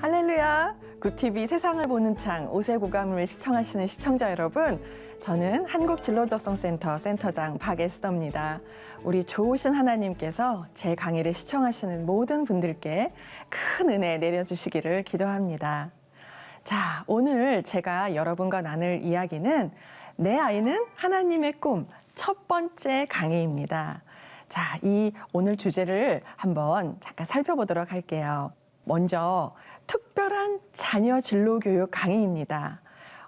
할렐루야! 굿TV 세상을 보는 창 5세 고감을 시청하시는 시청자 여러분, 저는 한국진로적성센터 센터장 박에스더입니다. 우리 좋으신 하나님께서 제 강의를 시청하시는 모든 분들께 큰 은혜 내려주시기를 기도합니다. 자, 오늘 제가 여러분과 나눌 이야기는 내 아이는 하나님의 꿈 첫 번째 강의입니다. 자, 이 오늘 주제를 한번 잠깐 살펴보도록 할게요. 먼저 특별한 자녀 진로 교육 강의입니다.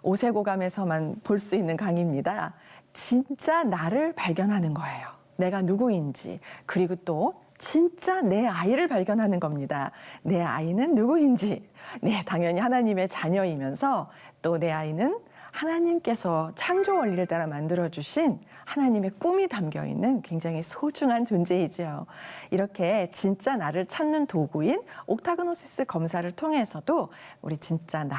5세 고감에서만 볼 수 있는 강의입니다. 진짜 나를 발견하는 거예요. 내가 누구인지, 그리고 또 진짜 내 아이를 발견하는 겁니다. 내 아이는 누구인지. 네, 당연히 하나님의 자녀이면서 또 내 아이는 하나님께서 창조 원리를 따라 만들어주신 하나님의 꿈이 담겨있는 굉장히 소중한 존재이죠. 이렇게 진짜 나를 찾는 도구인 옥타그노시스 검사를 통해서도 우리 진짜 나,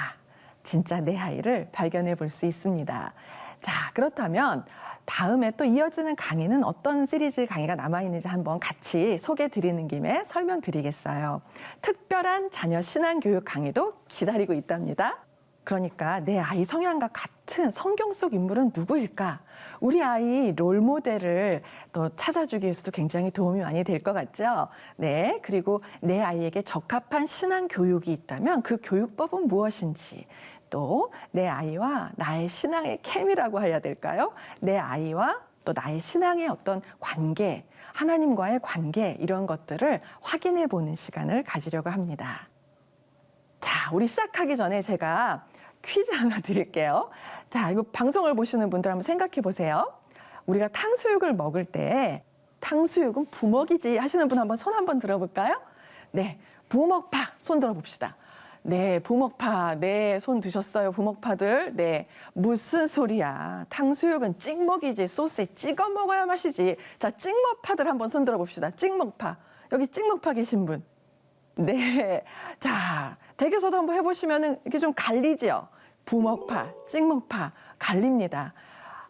진짜 내 아이를 발견해 볼 수 있습니다. 자, 그렇다면 다음에 또 이어지는 강의는 어떤 시리즈 강의가 남아있는지 한번 같이 소개해 드리는 김에 설명드리겠어요. 특별한 자녀 신앙교육 강의도 기다리고 있답니다. 그러니까 내 아이 성향과 같은 성경 속 인물은 누구일까? 우리 아이 롤모델을 또 찾아주기 위해서도 굉장히 도움이 많이 될 것 같죠? 네, 그리고 내 아이에게 적합한 신앙 교육이 있다면 그 교육법은 무엇인지, 또 내 아이와 나의 신앙의 케미라고 해야 될까요? 내 아이와 또 나의 신앙의 어떤 관계, 하나님과의 관계, 이런 것들을 확인해 보는 시간을 가지려고 합니다. 자, 우리 시작하기 전에 제가 퀴즈 하나 드릴게요. 자, 이거 방송을 보시는 분들 한번 생각해 보세요. 우리가 탕수육을 먹을 때 탕수육은 부먹이지 하시는 분 한번 손 한번 들어볼까요? 네, 부먹파 손 들어봅시다. 네, 부먹파. 네, 손 드셨어요, 부먹파들. 네, 무슨 소리야. 탕수육은 찍먹이지. 소스에 찍어 먹어야 맛이지. 자, 찍먹파들 한번 손 들어봅시다. 찍먹파. 여기 찍먹파 계신 분. 네. 자, 댁에서도 한번 해보시면은 이렇게 좀 갈리지요. 부먹파, 찍먹파, 갈립니다.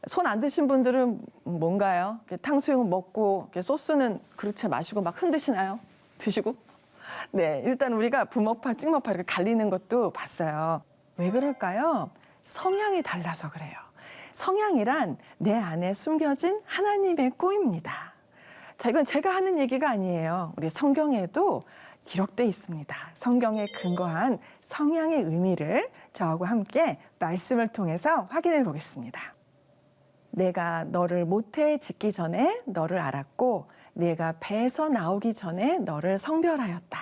손 안 드신 분들은 뭔가요? 탕수육은 먹고 소스는 그렇게 마시고 막 흔드시나요? 드시고? 네. 일단 우리가 부먹파, 찍먹파 이렇게 갈리는 것도 봤어요. 왜 그럴까요? 성향이 달라서 그래요. 성향이란 내 안에 숨겨진 하나님의 꿈입니다. 자, 이건 제가 하는 얘기가 아니에요. 우리 성경에도 기록되어 있습니다. 성경에 근거한 성향의 의미를 저하고 함께 말씀을 통해서 확인해 보겠습니다. 내가 너를 모태에 짓기 전에 너를 알았고 내가 배에서 나오기 전에 너를 성별하였다.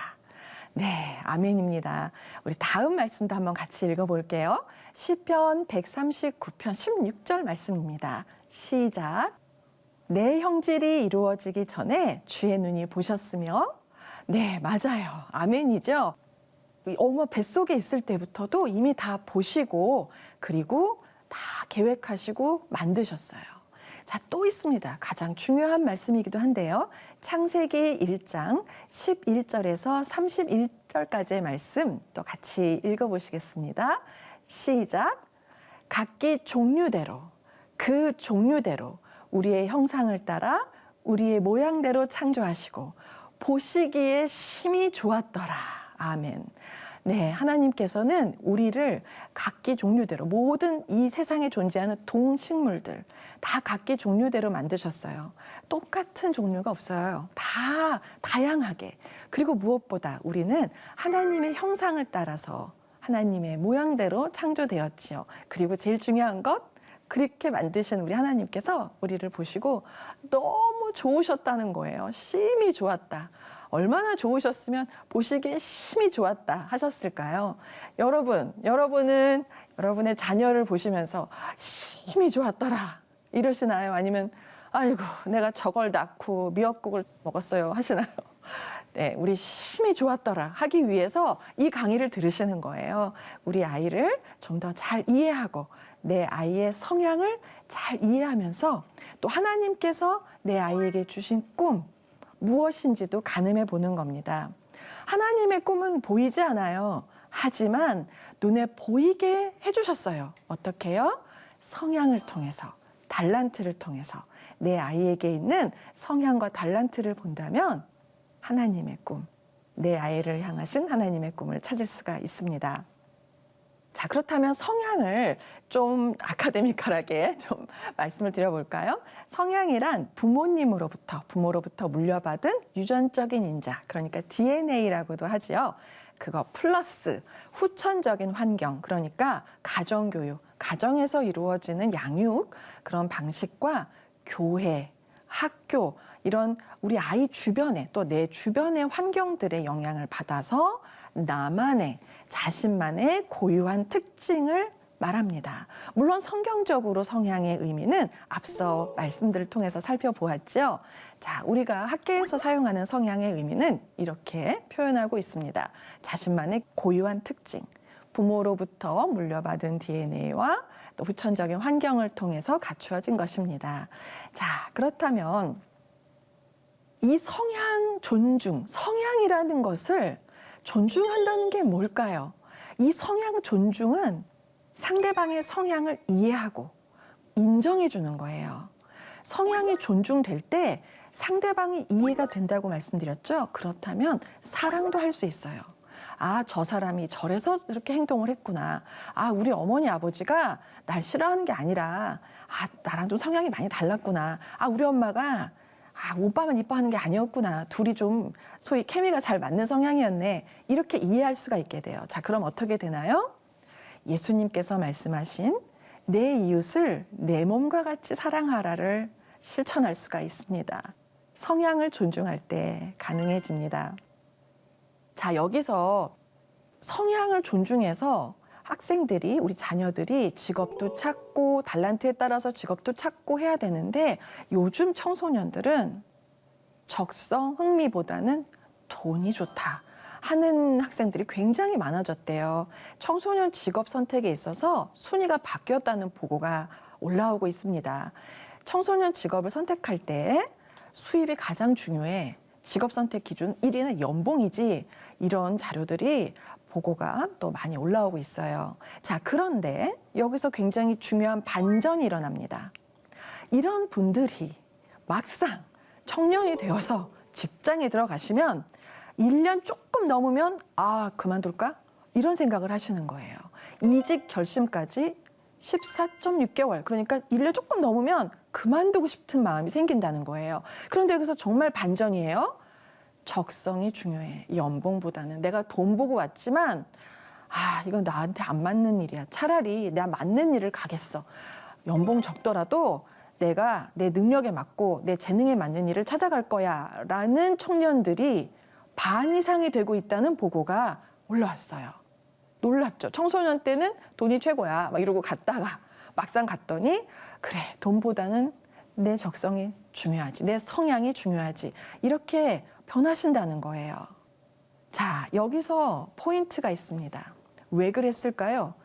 네, 아멘입니다. 우리 다음 말씀도 한번 같이 읽어볼게요. 시편 139편 16절 말씀입니다. 시작. 내 형질이 이루어지기 전에 주의 눈이 보셨으며. 네, 맞아요. 아멘이죠. 엄마 뱃속에 있을 때부터도 이미 다 보시고 그리고 다 계획하시고 만드셨어요. 자, 또 있습니다. 가장 중요한 말씀이기도 한데요. 창세기 1장 11절에서 31절까지의 말씀 또 같이 읽어보시겠습니다. 시작. 각기 종류대로 그 종류대로 우리의 형상을 따라 우리의 모양대로 창조하시고 보시기에 심히 좋았더라. 아멘. 네, 하나님께서는 우리를 각기 종류대로 모든 이 세상에 존재하는 동식물들 다 각기 종류대로 만드셨어요. 똑같은 종류가 없어요. 다 다양하게. 그리고 무엇보다 우리는 하나님의 형상을 따라서 하나님의 모양대로 창조되었지요. 그리고 제일 중요한 것, 그렇게 만드신 우리 하나님께서 우리를 보시고 너무 좋으셨다는 거예요. 심히 좋았다. 얼마나 좋으셨으면 보시기에 심히 좋았다 하셨을까요? 여러분은 여러분의 자녀를 보시면서 심히 좋았더라 이러시나요? 아니면 아이고 내가 저걸 낳고 미역국을 먹었어요 하시나요? 네, 우리 심히 좋았더라 하기 위해서 이 강의를 들으시는 거예요. 우리 아이를 좀 더 잘 이해하고 내 아이의 성향을 잘 이해하면서 또 하나님께서 내 아이에게 주신 꿈 무엇인지도 가늠해 보는 겁니다. 하나님의 꿈은 보이지 않아요. 하지만 눈에 보이게 해주셨어요. 어떻게요? 성향을 통해서, 달란트를 통해서 내 아이에게 있는 성향과 달란트를 본다면 하나님의 꿈, 내 아이를 향하신 하나님의 꿈을 찾을 수가 있습니다. 자, 그렇다면 성향을 좀 아카데미컬하게 좀 말씀을 드려볼까요? 성향이란 부모로부터 물려받은 유전적인 인자, 그러니까 DNA라고도 하지요. 그거 플러스 후천적인 환경, 그러니까 가정교육, 가정에서 이루어지는 양육, 그런 방식과 교회, 학교, 이런 우리 아이 주변에 또 내 주변의 환경들의 영향을 받아서 나만의 자신만의 고유한 특징을 말합니다. 물론 성경적으로 성향의 의미는 앞서 말씀들을 통해서 살펴보았죠. 자, 우리가 학계에서 사용하는 성향의 의미는 이렇게 표현하고 있습니다. 자신만의 고유한 특징, 부모로부터 물려받은 DNA와 또 후천적인 환경을 통해서 갖추어진 것입니다. 자, 그렇다면 이 성향 존중, 성향이라는 것을 존중한다는 게 뭘까요? 이 성향 존중은 상대방의 성향을 이해하고 인정해 주는 거예요. 성향이 존중될 때 상대방이 이해가 된다고 말씀드렸죠? 그렇다면 사랑도 할 수 있어요. 아, 저 사람이 저래서 이렇게 행동을 했구나. 아, 우리 어머니 아버지가 날 싫어하는 게 아니라 나랑 좀 성향이 많이 달랐구나. 아, 우리 엄마가 오빠만 이뻐하는 게 아니었구나. 둘이 좀 소위 케미가 잘 맞는 성향이었네. 이렇게 이해할 수가 있게 돼요. 자, 그럼 어떻게 되나요? 예수님께서 말씀하신 내 이웃을 내 몸과 같이 사랑하라를 실천할 수가 있습니다. 성향을 존중할 때 가능해집니다. 자, 여기서 성향을 존중해서 학생들이, 우리 자녀들이 직업도 찾고 달란트에 따라서 직업도 찾고 해야 되는데 요즘 청소년들은 적성, 흥미보다는 돈이 좋다 하는 학생들이 굉장히 많아졌대요. 청소년 직업 선택에 있어서 순위가 바뀌었다는 보고가 올라오고 있습니다. 청소년 직업을 선택할 때 수입이 가장 중요해. 직업 선택 기준 1위는 연봉이지, 이런 자료들이 보고가 또 많이 올라오고 있어요. 자, 그런데 여기서 굉장히 중요한 반전이 일어납니다. 이런 분들이 막상 청년이 되어서 직장에 들어가시면 1년 조금 넘으면 그만둘까? 이런 생각을 하시는 거예요. 이직 결심까지 14.6개월, 그러니까 1년 조금 넘으면 그만두고 싶은 마음이 생긴다는 거예요. 그런데 여기서 정말 반전이에요. 적성이 중요해. 연봉보다는. 내가 돈 보고 왔지만 이건 나한테 안 맞는 일이야. 차라리 내가 맞는 일을 가겠어. 연봉 적더라도 내가 내 능력에 맞고 내 재능에 맞는 일을 찾아갈 거야 라는 청년들이 반 이상이 되고 있다는 보고가 올라왔어요. 놀랍죠. 청소년 때는 돈이 최고야 막 이러고 갔다가 막상 갔더니 그래, 돈보다는 내 적성이 중요하지, 내 성향이 중요하지, 이렇게 변하신다는 거예요. 자, 여기서 포인트가 있습니다. 왜 그랬을까요?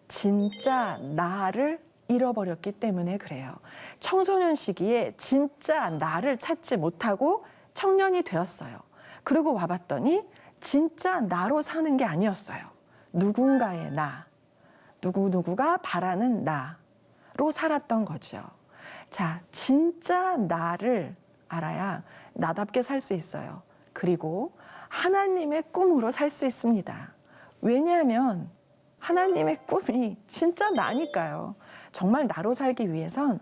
진짜 나를 잃어버렸기 때문에 그래요. 청소년 시기에 진짜 나를 찾지 못하고 청년이 되었어요. 그리고 와봤더니 진짜 나로 사는 게 아니었어요. 누군가의 나, 누구누구가 바라는 나로 살았던 거죠. 자, 진짜 나를 알아야 나답게 살 수 있어요. 그리고 하나님의 꿈으로 살 수 있습니다. 왜냐하면 하나님의 꿈이 진짜 나니까요. 정말 나로 살기 위해선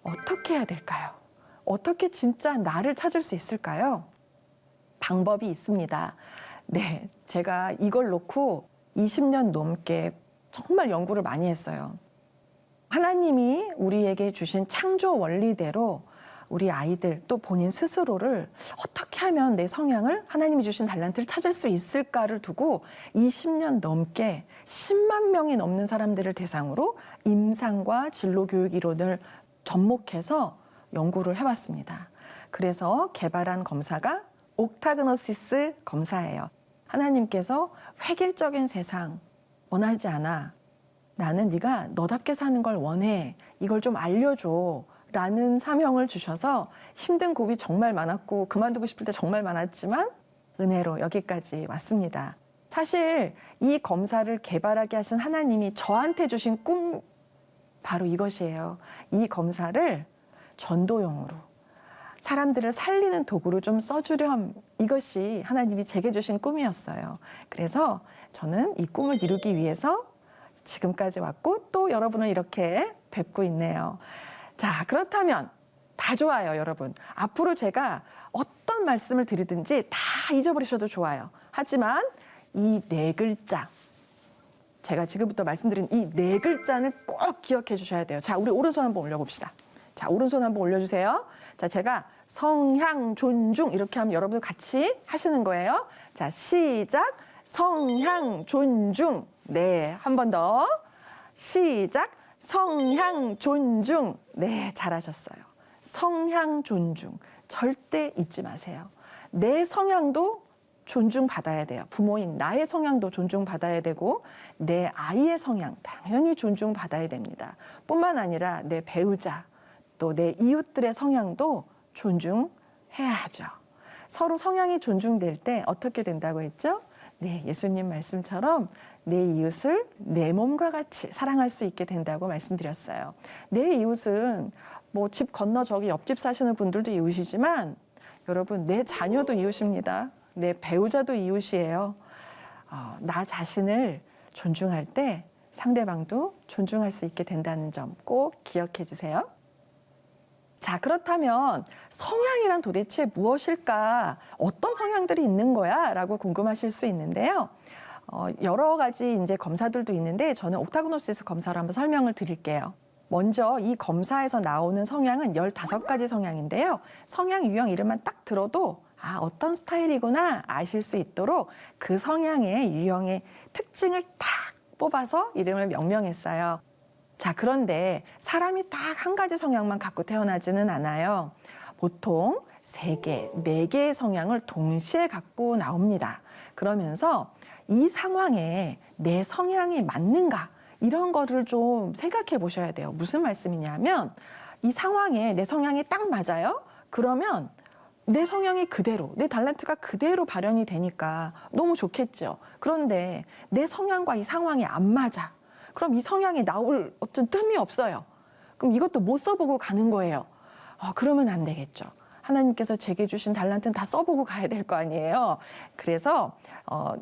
어떻게 해야 될까요? 어떻게 진짜 나를 찾을 수 있을까요? 방법이 있습니다. 네, 제가 이걸 놓고 20년 넘게 정말 연구를 많이 했어요. 하나님이 우리에게 주신 창조 원리대로 우리 아이들 또 본인 스스로를 어떻게 하면 내 성향을, 하나님이 주신 달란트를 찾을 수 있을까를 두고 20년 넘게 10만 명이 넘는 사람들을 대상으로 임상과 진로교육 이론을 접목해서 연구를 해봤습니다. 그래서 개발한 검사가 옥타그노시스 검사예요. 하나님께서 획일적인 세상 원하지 않아. 나는 네가 너답게 사는 걸 원해. 이걸 좀 알려줘. 라는 사명을 주셔서 힘든 고비 정말 많았고 그만두고 싶을 때 정말 많았지만 은혜로 여기까지 왔습니다. 사실 이 검사를 개발하게 하신 하나님이 저한테 주신 꿈 바로 이것이에요. 이 검사를 전도용으로 사람들을 살리는 도구로 좀 써주렴. 이것이 하나님이 제게 주신 꿈이었어요. 그래서 저는 이 꿈을 이루기 위해서 지금까지 왔고 또 여러분을 이렇게 뵙고 있네요. 자, 그렇다면 다 좋아요, 여러분. 앞으로 제가 어떤 말씀을 드리든지 다 잊어버리셔도 좋아요. 하지만 이 네 글자, 제가 지금부터 말씀드린 이 네 글자는 꼭 기억해 주셔야 돼요. 자, 우리 오른손 한번 올려봅시다. 자, 오른손 한번 올려주세요. 자, 제가 성향, 존중 이렇게 하면 여러분 같이 하시는 거예요. 자, 시작. 성향, 존중. 네, 한 번 더. 시작. 성향, 존중. 네, 잘하셨어요. 성향, 존중. 절대 잊지 마세요. 내 성향도 존중받아야 돼요. 부모인 나의 성향도 존중받아야 되고 내 아이의 성향 당연히 존중받아야 됩니다. 뿐만 아니라 내 배우자 또 내 이웃들의 성향도 존중해야 하죠. 서로 성향이 존중될 때 어떻게 된다고 했죠? 네, 예수님 말씀처럼 내 이웃을 내 몸과 같이 사랑할 수 있게 된다고 말씀드렸어요. 내 이웃은 뭐 집 건너 저기 옆집 사시는 분들도 이웃이지만 여러분 내 자녀도 이웃입니다. 내 배우자도 이웃이에요. 나 자신을 존중할 때 상대방도 존중할 수 있게 된다는 점 꼭 기억해 주세요. 자, 그렇다면 성향이란 도대체 무엇일까? 어떤 성향들이 있는 거야? 라고 궁금하실 수 있는데요. 여러 가지 이제 검사들도 있는데 저는 옥타고노시스 검사로 한번 설명을 드릴게요. 먼저 이 검사에서 나오는 성향은 15가지 성향인데요. 성향 유형 이름만 딱 들어도 어떤 스타일이구나 아실 수 있도록 그 성향의 유형의 특징을 딱 뽑아서 이름을 명명했어요. 자, 그런데 사람이 딱 한 가지 성향만 갖고 태어나지는 않아요. 보통 3개, 4개의 성향을 동시에 갖고 나옵니다. 그러면서 이 상황에 내 성향이 맞는가? 이런 거를 좀 생각해 보셔야 돼요. 무슨 말씀이냐면 이 상황에 내 성향이 딱 맞아요? 그러면 내 성향이 그대로, 내 탤런트가 그대로 발현이 되니까 너무 좋겠죠. 그런데 내 성향과 이 상황이 안 맞아. 그럼 이 성향이 나올 어떤 틈이 없어요. 그럼 이것도 못 써보고 가는 거예요. 그러면 안 되겠죠. 하나님께서 제게 주신 탤런트는 다 써보고 가야 될 거 아니에요. 그래서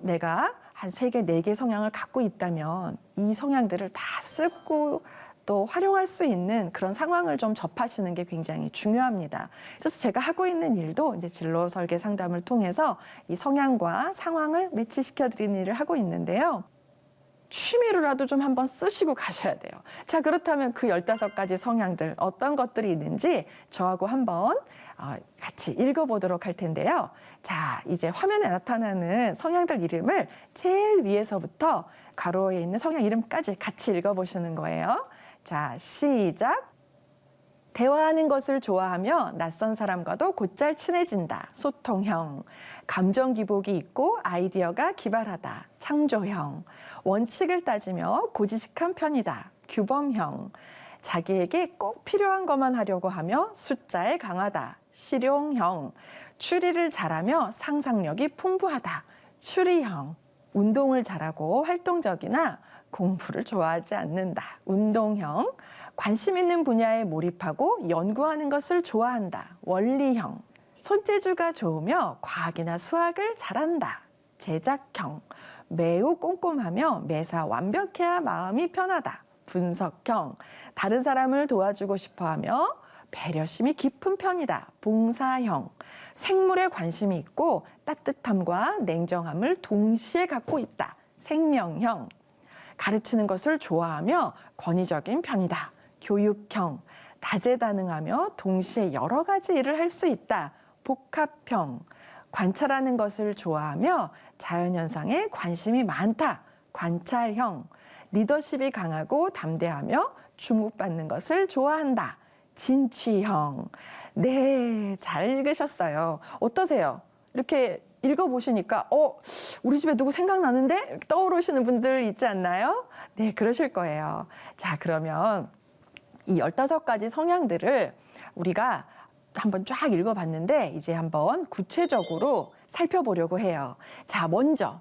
내가 한 3개, 4개 성향을 갖고 있다면 이 성향들을 다 쓰고 또 활용할 수 있는 그런 상황을 좀 접하시는 게 굉장히 중요합니다. 그래서 제가 하고 있는 일도 이제 진로 설계 상담을 통해서 이 성향과 상황을 매치시켜 드리는 일을 하고 있는데요. 취미로라도 좀 한번 쓰시고 가셔야 돼요. 자, 그렇다면 그 15가지 성향들 어떤 것들이 있는지 저하고 한번 같이 읽어보도록 할 텐데요. 자, 이제 화면에 나타나는 성향들 이름을 제일 위에서부터 가로에 있는 성향 이름까지 같이 읽어보시는 거예요. 자, 시작. 대화하는 것을 좋아하며 낯선 사람과도 곧잘 친해진다. 소통형. 감정 기복이 있고 아이디어가 기발하다. 창조형. 원칙을 따지며 고지식한 편이다. 규범형. 자기에게 꼭 필요한 것만 하려고 하며 숫자에 강하다. 실용형. 추리를 잘하며 상상력이 풍부하다. 추리형. 운동을 잘하고 활동적이나 공부를 좋아하지 않는다. 운동형. 관심 있는 분야에 몰입하고 연구하는 것을 좋아한다. 원리형. 손재주가 좋으며 과학이나 수학을 잘한다. 제작형. 매우 꼼꼼하며 매사 완벽해야 마음이 편하다. 분석형. 다른 사람을 도와주고 싶어하며 배려심이 깊은 편이다. 봉사형. 생물에 관심이 있고 따뜻함과 냉정함을 동시에 갖고 있다. 생명형. 가르치는 것을 좋아하며 권위적인 편이다. 교육형. 다재다능하며 동시에 여러 가지 일을 할 수 있다. 복합형. 관찰하는 것을 좋아하며 자연현상에 관심이 많다. 관찰형. 리더십이 강하고 담대하며 주목받는 것을 좋아한다. 진취형. 네, 잘 읽으셨어요. 어떠세요? 이렇게 읽어보시니까 우리 집에 누구 생각나는데? 떠오르시는 분들 있지 않나요? 네, 그러실 거예요. 자, 그러면 이 15가지 성향들을 우리가 한번 쫙 읽어봤는데 이제 한번 구체적으로 살펴보려고 해요. 자, 먼저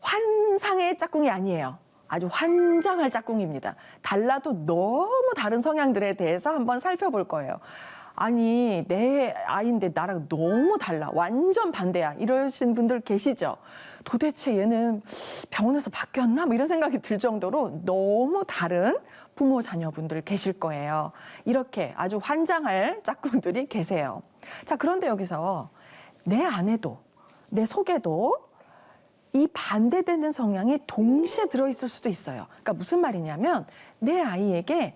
환상의 짝꿍이 아니에요. 아주 환장할 짝꿍입니다. 달라도 너무 다른 성향들에 대해서 한번 살펴볼 거예요. 아니, 내 아이인데 나랑 너무 달라. 완전 반대야. 이러신 분들 계시죠? 도대체 얘는 병원에서 바뀌었나? 뭐 이런 생각이 들 정도로 너무 다른 부모, 자녀분들 계실 거예요. 이렇게 아주 환장할 짝꿍들이 계세요. 자, 그런데 여기서 내 안에도, 내 속에도 이 반대되는 성향이 동시에 들어있을 수도 있어요. 그러니까 무슨 말이냐면 내 아이에게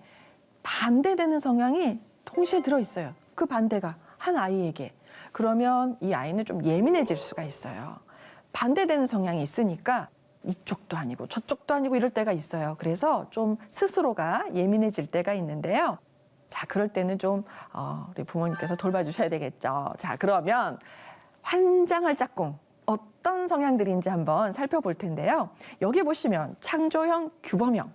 반대되는 성향이 동시에 들어있어요. 그 반대가 한 아이에게. 그러면 이 아이는 좀 예민해질 수가 있어요. 반대되는 성향이 있으니까 이쪽도 아니고 저쪽도 아니고 이럴 때가 있어요. 그래서 좀 스스로가 예민해질 때가 있는데요. 자, 그럴 때는 좀 우리 부모님께서 돌봐주셔야 되겠죠. 자, 그러면 환장할 짝꿍 어떤 성향들인지 한번 살펴볼 텐데요. 여기 보시면 창조형, 규범형.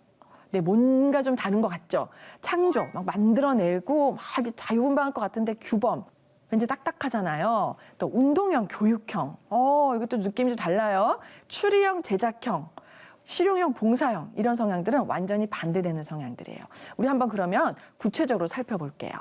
네, 뭔가 좀 다른 것 같죠? 창조, 막 만들어내고 막 자유분방할 것 같은데 규범, 왠지 딱딱하잖아요. 또 운동형, 교육형, 이것도 느낌이 좀 달라요. 추리형, 제작형, 실용형, 봉사형 이런 성향들은 완전히 반대되는 성향들이에요. 우리 한번 그러면 구체적으로 살펴볼게요.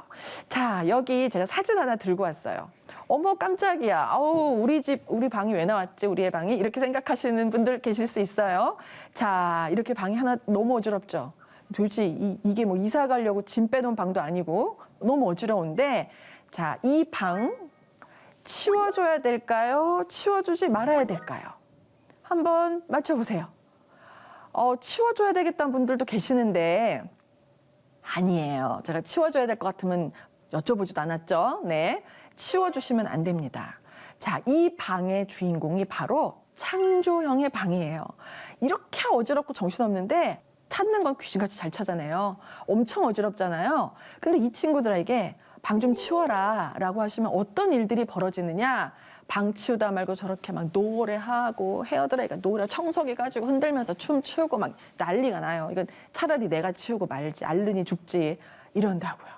자, 여기 제가 사진 하나 들고 왔어요. 어머 깜짝이야. 아우 우리 집 우리 방이 왜 나왔지? 우리의 방이 이렇게 생각하시는 분들 계실 수 있어요. 자, 이렇게 방이 하나 너무 어지럽죠. 도대체 이게 뭐 이사 가려고 짐 빼놓은 방도 아니고 너무 어지러운데 자, 이 방 치워줘야 될까요? 치워주지 말아야 될까요? 한번 맞춰보세요. 치워줘야 되겠다는 분들도 계시는데 아니에요. 제가 치워줘야 될 것 같으면 여쭤보지도 않았죠. 네, 치워주시면 안 됩니다. 자, 이 방의 주인공이 바로 창조형의 방이에요. 이렇게 어지럽고 정신없는데 찾는 건 귀신같이 잘 찾아내요. 엄청 어지럽잖아요. 근데 이 친구들에게 방 좀 치워라 라고 하시면 어떤 일들이 벌어지느냐. 방 치우다 말고 저렇게 막 노래하고 헤어드라이가 노래 청소기 가지고 흔들면서 춤추고 막 난리가 나요. 이건 차라리 내가 치우고 말지 알르니 죽지 이런다고요.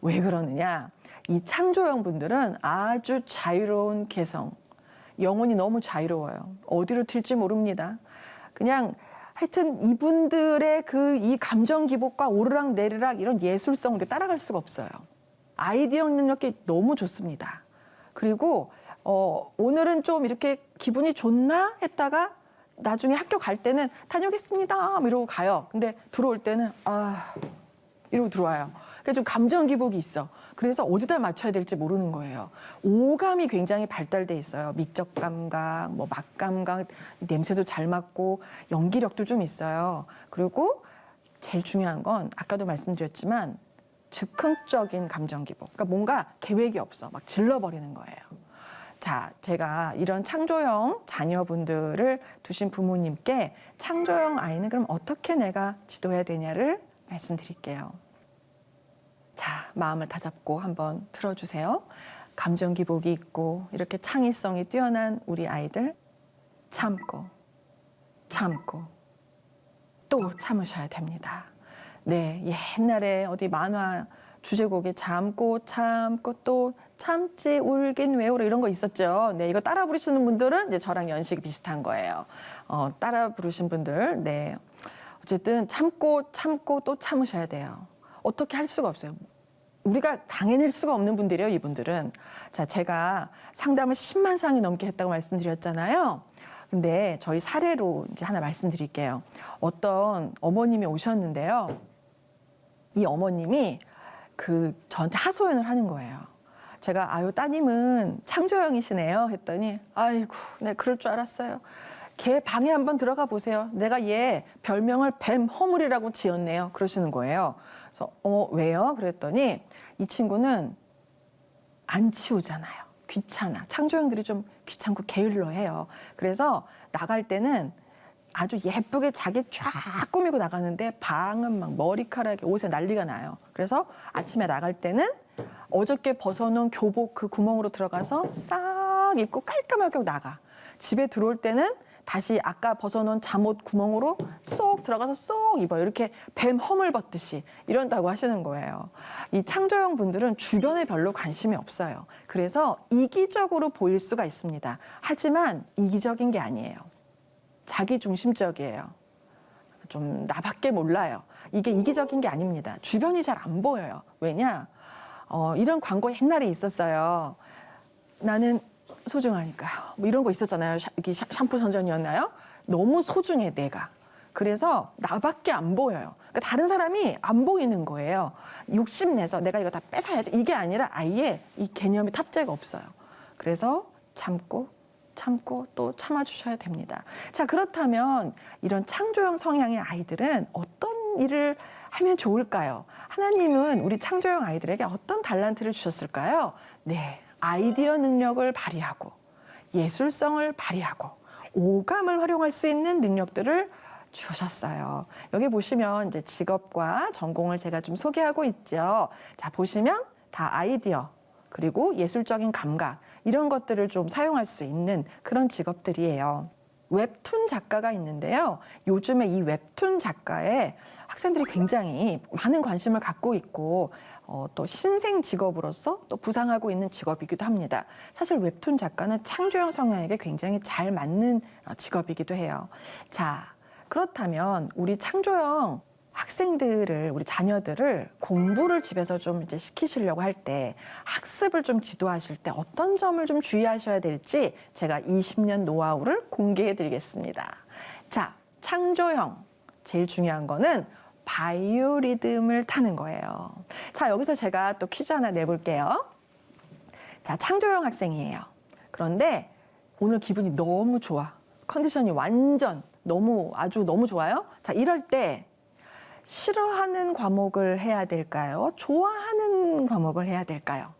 왜 그러느냐. 이 창조형 분들은 아주 자유로운 개성, 영혼이 너무 자유로워요. 어디로 튈지 모릅니다. 그냥 하여튼 이분들의 이 감정 기복과 오르락 내리락 이런 예술성 우리 따라갈 수가 없어요. 아이디어 능력이 너무 좋습니다. 그리고 오늘은 좀 이렇게 기분이 좋나 했다가 나중에 학교 갈 때는 다녀오겠습니다 이러고 가요. 근데 들어올 때는 이러고 들어와요. 그러니까 좀 감정 기복이 있어. 그래서 어디다 맞춰야 될지 모르는 거예요. 오감이 굉장히 발달돼 있어요. 미적 감각, 뭐 맛 감각, 냄새도 잘 맡고 연기력도 좀 있어요. 그리고 제일 중요한 건 아까도 말씀드렸지만 즉흥적인 감정 기복. 그러니까 뭔가 계획이 없어. 막 질러버리는 거예요. 자, 제가 이런 창조형 자녀분들을 두신 부모님께 창조형 아이는 그럼 어떻게 내가 지도해야 되냐를 말씀드릴게요. 자, 마음을 다잡고 한번 들어주세요. 감정 기복이 있고 이렇게 창의성이 뛰어난 우리 아이들 참고 또 참으셔야 됩니다. 네, 옛날에 어디 만화 주제곡에 참고 또 참지 울긴 왜 울어 이런 거 있었죠. 네, 이거 따라 부르시는 분들은 이제 저랑 연식이 비슷한 거예요. 따라 부르신 분들, 네, 어쨌든 참고 또 참으셔야 돼요. 어떻게 할 수가 없어요. 우리가 당해낼 수가 없는 분들이에요, 이분들은. 자, 제가 상담을 10만 상이 넘게 했다고 말씀드렸잖아요. 근데 저희 사례로 이제 하나 말씀드릴게요. 어떤 어머님이 오셨는데요. 이 어머님이 저한테 하소연을 하는 거예요. 제가 따님은 창조형이시네요 했더니 아이고, 네, 그럴 줄 알았어요. 걔 방에 한번 들어가 보세요. 내가 얘 별명을 뱀 허물이라고 지었네요. 그러시는 거예요. 그래서 왜요? 그랬더니 이 친구는 안 치우잖아요. 귀찮아. 창조형들이 좀 귀찮고 게을러해요. 그래서 나갈 때는 아주 예쁘게 자기 쫙 꾸미고 나가는데 방은 막 머리카락이 옷에 난리가 나요. 그래서 아침에 나갈 때는 어저께 벗어놓은 교복 그 구멍으로 들어가서 싹 입고 깔끔하게 나가. 집에 들어올 때는 다시 아까 벗어놓은 잠옷 구멍으로 쏙 들어가서 쏙 입어요. 이렇게 뱀 허물 벗듯이 이런다고 하시는 거예요. 이 창조형 분들은 주변에 별로 관심이 없어요. 그래서 이기적으로 보일 수가 있습니다. 하지만 이기적인 게 아니에요. 자기중심적이에요. 좀 나밖에 몰라요. 이게 이기적인 게 아닙니다. 주변이 잘 안 보여요. 왜냐? 이런 광고 옛날에 있었어요. 나는 소중하니까요. 뭐 이런 거 있었잖아요. 이게 샴푸 선전이었나요? 너무 소중해 내가. 그래서 나밖에 안 보여요. 그러니까 다른 사람이 안 보이는 거예요. 욕심내서 내가 이거 다 뺏어야지. 이게 아니라 아예 이 개념이 탑재가 없어요. 그래서 참고 또 참아주셔야 됩니다. 자, 그렇다면 이런 창조형 성향의 아이들은 어떤 일을 하면 좋을까요? 하나님은 우리 창조형 아이들에게 어떤 달란트를 주셨을까요? 네, 아이디어 능력을 발휘하고 예술성을 발휘하고 오감을 활용할 수 있는 능력들을 주셨어요. 여기 보시면 이제 직업과 전공을 제가 좀 소개하고 있죠. 자, 보시면 다 아이디어 그리고 예술적인 감각 이런 것들을 좀 사용할 수 있는 그런 직업들이에요. 웹툰 작가가 있는데요. 요즘에 이 웹툰 작가에 학생들이 굉장히 많은 관심을 갖고 있고 또 신생 직업으로서 또 부상하고 있는 직업이기도 합니다. 사실 웹툰 작가는 창조형 성향에게 굉장히 잘 맞는 직업이기도 해요. 자, 그렇다면 우리 창조형 학생들을, 우리 자녀들을 공부를 집에서 좀 이제 시키시려고 할 때, 학습을 좀 지도하실 때 어떤 점을 좀 주의하셔야 될지 제가 20년 노하우를 공개해 드리겠습니다. 자, 창조형. 제일 중요한 거는 바이오리듬을 타는 거예요. 자, 여기서 제가 또 퀴즈 하나 내볼게요. 자, 창조형 학생이에요. 그런데 오늘 기분이 너무 좋아. 컨디션이 완전 아주 너무 좋아요. 자, 이럴 때 싫어하는 과목을 해야 될까요? 좋아하는 과목을 해야 될까요?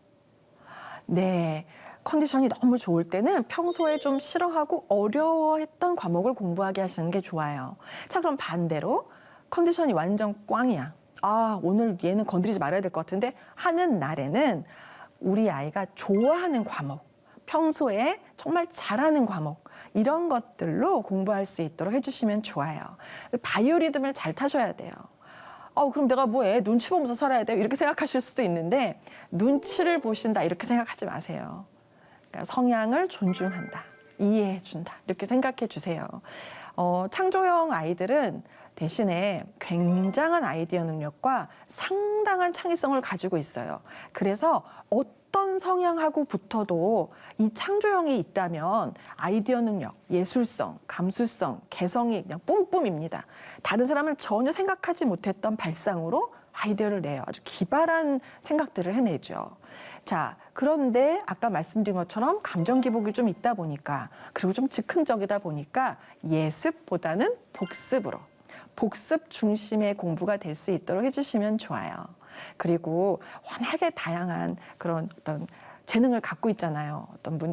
네, 컨디션이 너무 좋을 때는 평소에 좀 싫어하고 어려워했던 과목을 공부하게 하시는 게 좋아요. 자, 그럼 반대로 컨디션이 완전 꽝이야. 아, 오늘 얘는 건드리지 말아야 될 것 같은데 하는 날에는 우리 아이가 좋아하는 과목, 평소에 정말 잘하는 과목 이런 것들로 공부할 수 있도록 해주시면 좋아요. 바이오리듬을 잘 타셔야 돼요. 그럼 내가 뭐 애 눈치 보면서 살아야 돼? 이렇게 생각하실 수도 있는데 눈치를 보신다 이렇게 생각하지 마세요. 그러니까 성향을 존중한다, 이해해준다 이렇게 생각해 주세요. 창조형 아이들은 대신에 굉장한 아이디어 능력과 상당한 창의성을 가지고 있어요. 그래서 어떤 성향하고 붙어도 이 창조형이 있다면 아이디어 능력, 예술성, 감수성, 개성이 그냥 뿜뿜입니다. 다른 사람은 전혀 생각하지 못했던 발상으로 아이디어를 내요. 아주 기발한 생각들을 해내죠. 자, 그런데 아까 말씀드린 것처럼 감정 기복이 좀 있다 보니까 그리고 좀 즉흥적이다 보니까 예습보다는 복습 중심의 공부가 될 수 있도록 해주시면 좋아요. 그리고 워낙에 다양한 그런 어떤 재능을 갖고 있잖아요.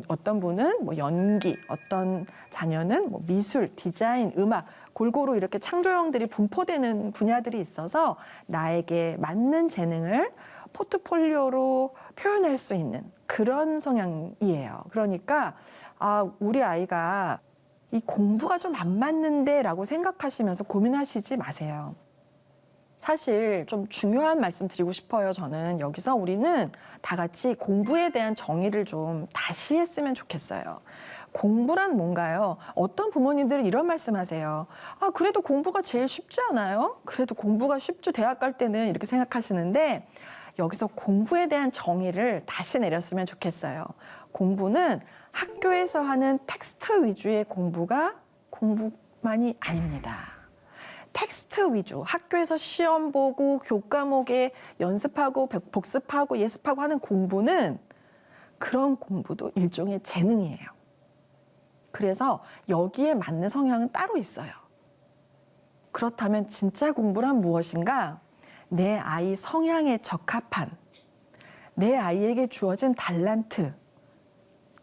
어떤 분은 뭐 연기, 어떤 자녀는 뭐 미술, 디자인, 음악 골고루 이렇게 창조형들이 분포되는 분야들이 있어서 나에게 맞는 재능을 포트폴리오로 표현할 수 있는 그런 성향이에요. 그러니까 우리 아이가 이 공부가 좀 안 맞는데 라고 생각하시면서 고민하시지 마세요. 사실 좀 중요한 말씀 드리고 싶어요. 저는 여기서 우리는 다 같이 공부에 대한 정의를 좀 다시 했으면 좋겠어요. 공부란 뭔가요? 어떤 부모님들은 이런 말씀하세요. 그래도 공부가 제일 쉽지 않아요? 그래도 공부가 쉽죠. 대학 갈 때는 이렇게 생각하시는데 여기서 공부에 대한 정의를 다시 내렸으면 좋겠어요. 공부는 학교에서 하는 텍스트 위주의 공부가 공부만이 아닙니다. 텍스트 위주, 학교에서 시험 보고 교과목에 연습하고 복습하고 예습하고 하는 공부는 그런 공부도 일종의 재능이에요. 그래서 여기에 맞는 성향은 따로 있어요. 그렇다면 진짜 공부란 무엇인가? 내 아이 성향에 적합한, 내 아이에게 주어진 달란트,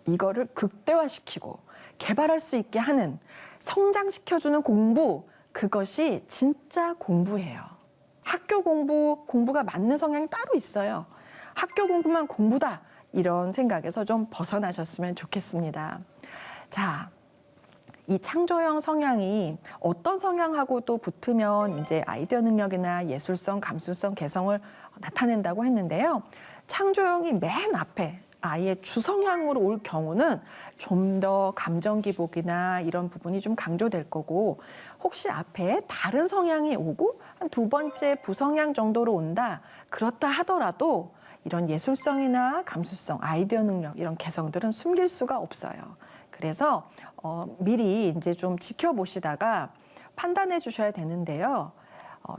이거를 극대화시키고 개발할 수 있게 하는, 성장시켜주는 공부, 그것이 진짜 공부예요. 학교 공부가 맞는 성향이 따로 있어요. 학교 공부만 공부다, 이런 생각에서 좀 벗어나셨으면 좋겠습니다. 자, 이 창조형 성향이 어떤 성향하고도 붙으면 이제 아이디어 능력이나 예술성, 감수성, 개성을 나타낸다고 했는데요. 창조형이 맨 앞에 아이의 주성향으로 올 경우는 좀 더 감정 기복이나 이런 부분이 좀 강조될 거고, 혹시 앞에 다른 성향이 오고 한 두 번째 부성향 정도로 온다, 그렇다 하더라도 이런 예술성이나 감수성, 아이디어 능력 이런 개성들은 숨길 수가 없어요. 그래서 미리 이제 좀 지켜보시다가 판단해 주셔야 되는데요.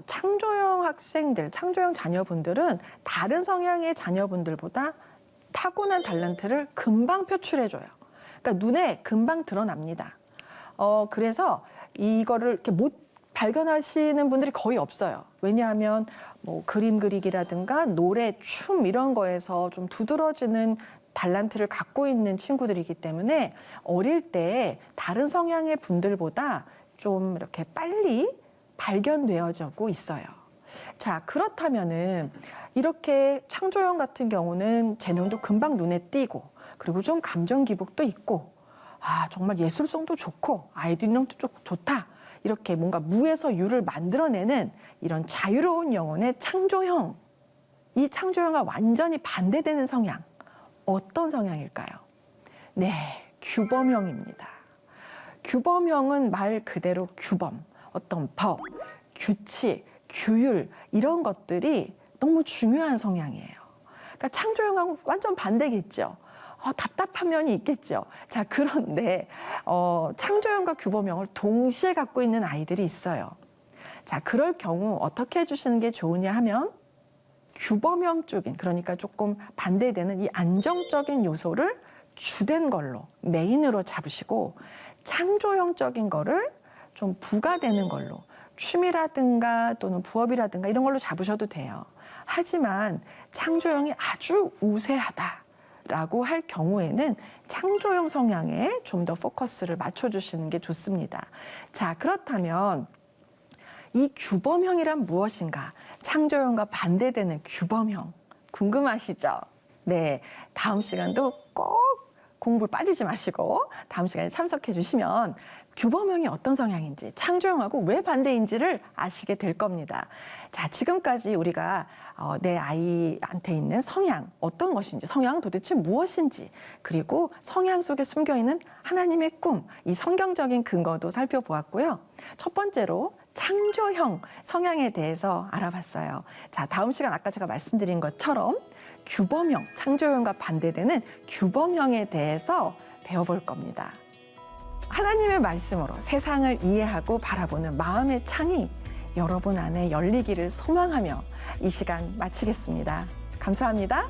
창조형 학생들, 창조형 자녀분들은 다른 성향의 자녀분들보다 타고난 탤런트를 금방 표출해줘요. 그러니까 눈에 금방 드러납니다. 그래서 이거를 이렇게 못 발견하시는 분들이 거의 없어요. 왜냐하면 뭐 그림 그리기라든가 노래, 춤 이런 거에서 좀 두드러지는 탤런트를 갖고 있는 친구들이기 때문에 어릴 때 다른 성향의 분들보다 좀 이렇게 빨리 발견되어지고 있어요. 자, 그렇다면은 이렇게 창조형 같은 경우는 재능도 금방 눈에 띄고 그리고 좀 감정 기복도 있고 정말 예술성도 좋고 아이디어 능력도 좋다. 이렇게 뭔가 무에서 유를 만들어내는 이런 자유로운 영혼의 창조형. 이 창조형과 완전히 반대되는 성향. 어떤 성향일까요? 네, 규범형입니다. 규범형은 말 그대로 규범, 어떤 법, 규칙, 규율 이런 것들이 너무 중요한 성향이에요. 그러니까 창조형하고 완전 반대겠죠. 답답한 면이 있겠죠. 자, 그런데 창조형과 규범형을 동시에 갖고 있는 아이들이 있어요. 자, 그럴 경우 어떻게 해주시는 게 좋으냐 하면 규범형 쪽인, 그러니까 조금 반대되는 이 안정적인 요소를 주된 걸로, 메인으로 잡으시고 창조형적인 거를 좀 부가되는 걸로, 취미라든가 또는 부업이라든가 이런 걸로 잡으셔도 돼요. 하지만 창조형이 아주 우세하다라고 할 경우에는 창조형 성향에 좀 더 포커스를 맞춰주시는 게 좋습니다. 자, 그렇다면 이 규범형이란 무엇인가? 창조형과 반대되는 규범형 궁금하시죠? 네, 다음 시간도 꼭 공부 빠지지 마시고 다음 시간에 참석해 주시면 규범형이 어떤 성향인지 창조형하고 왜 반대인지를 아시게 될 겁니다. 자, 지금까지 우리가 내 아이한테 있는 성향 어떤 것인지, 성향은 도대체 무엇인지, 그리고 성향 속에 숨겨있는 하나님의 꿈, 이 성경적인 근거도 살펴보았고요. 첫 번째로 창조형 성향에 대해서 알아봤어요. 자, 다음 시간 아까 제가 말씀드린 것처럼 규범형, 창조형과 반대되는 규범형에 대해서 배워볼 겁니다. 하나님의 말씀으로 세상을 이해하고 바라보는 마음의 창이 여러분 안에 열리기를 소망하며 이 시간 마치겠습니다. 감사합니다.